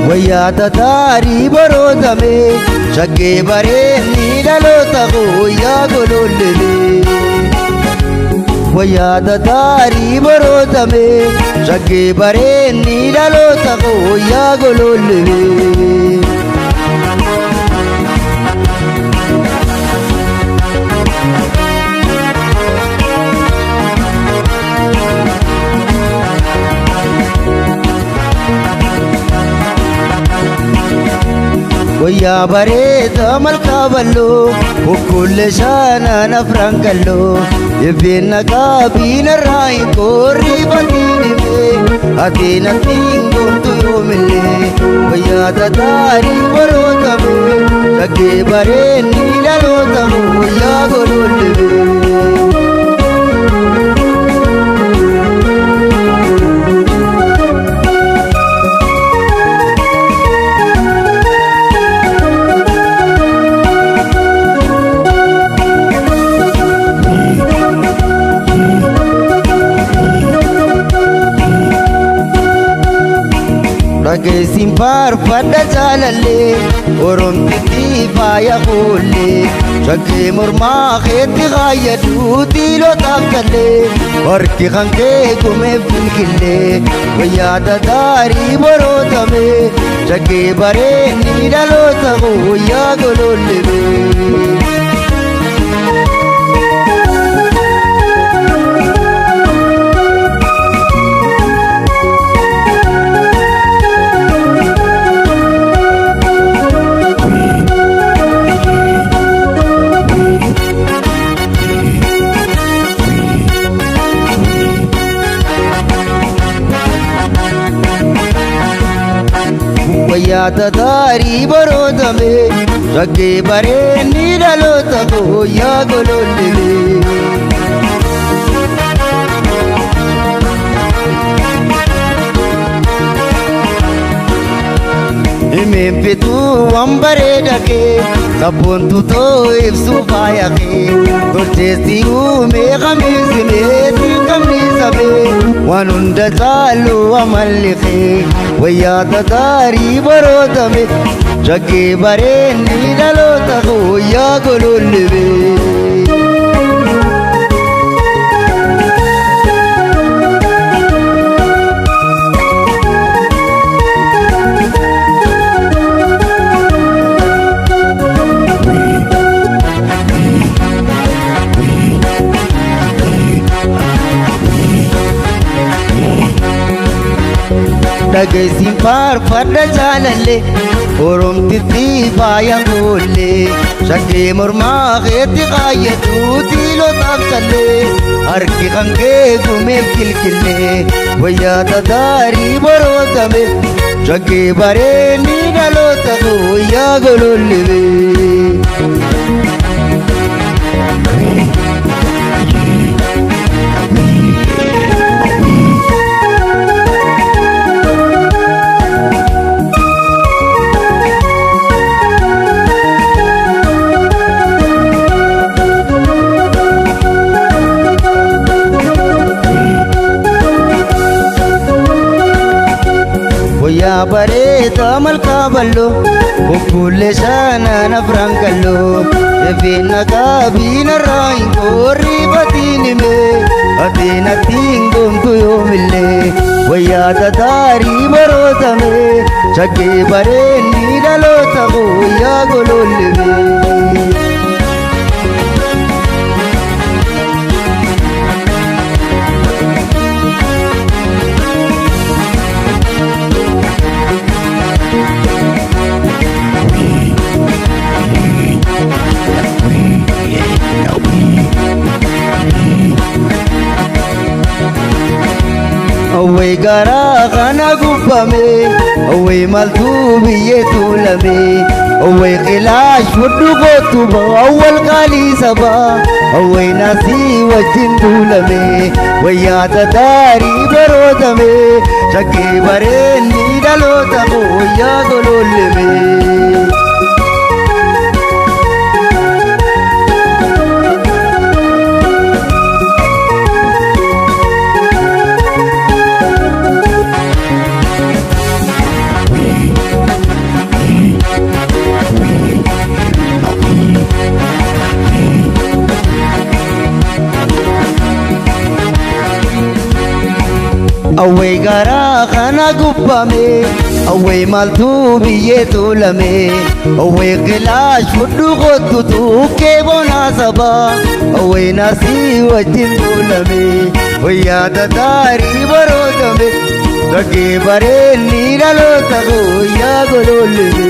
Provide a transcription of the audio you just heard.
wayyaata taarii barootame shaggee bareenni dhaloota guyyaa golollee wayyaata taarii barootame shaggee bareenni dhaloota guyyaa golollee wayyaa bareeda malkaa balloo ukkulle shaanaan afran kalloo ebbeenna qaabiinarraa hin koorrii batiin atiin atiin goontu yoomillee wayyaata taarii barootame shaggee bareenni dhaloota guyyaa golollee dhageessin faarfadha jaalallee oromtitti faaya kuullee shaggee mormaa keetti kaayyadhu tiilotaaf tallee harki kan kee gumeef bilkillee wayyaata taarii barootame shaggee bareenni dhaloota guyyaa golollee wayyaata taarii barootame shaggee bareenni dhaloota guyyaa golollee himeen fituu waan bareeda kee sabboontu too ibsuu faaya kee tolcheessi uumee kamiisimeetii kamniisamee waan hunda caalu amalli kee wayyaata taarii barootame shaggee bareenni dhaloota guyyaa golollee dhageessin faarfadha jaalallee oromtitti faaya kuullee shaggee mormaa keetti kaayyadhu tiilotaaf tallee harki kan kee gumeef kilkillee wayyaata taarii barootame shaggee bareenni dhaloota guyyaa golollee wayyaa bareeda malkaa balloo ukkulle shaanaan afran kalloo ebbeenna qaabiinarraa hin koorrii batiin himee atiin atiin goomtu yoomillee wayyaata taarii barootame shaggee bareenni dhaloota guyyaa golollee awway garaa kana gubbame awway maltuu biyyee tuulame awway qilaash fudhu gootuba awwal qaalii saba awway nasii wajjin tuulame wayyaata taarii barootame shaggee bareenni dhaloota guyyaa golollee awway garaa kana gubbame awway maaltu biyyee tuulame awway qilaash fudhu kottu tuukkee bonaa sabaa awway naasii wajjin tuulame wayyaata taarii barootame dhaggee bareenni dhaloota guyyaa goloolleme.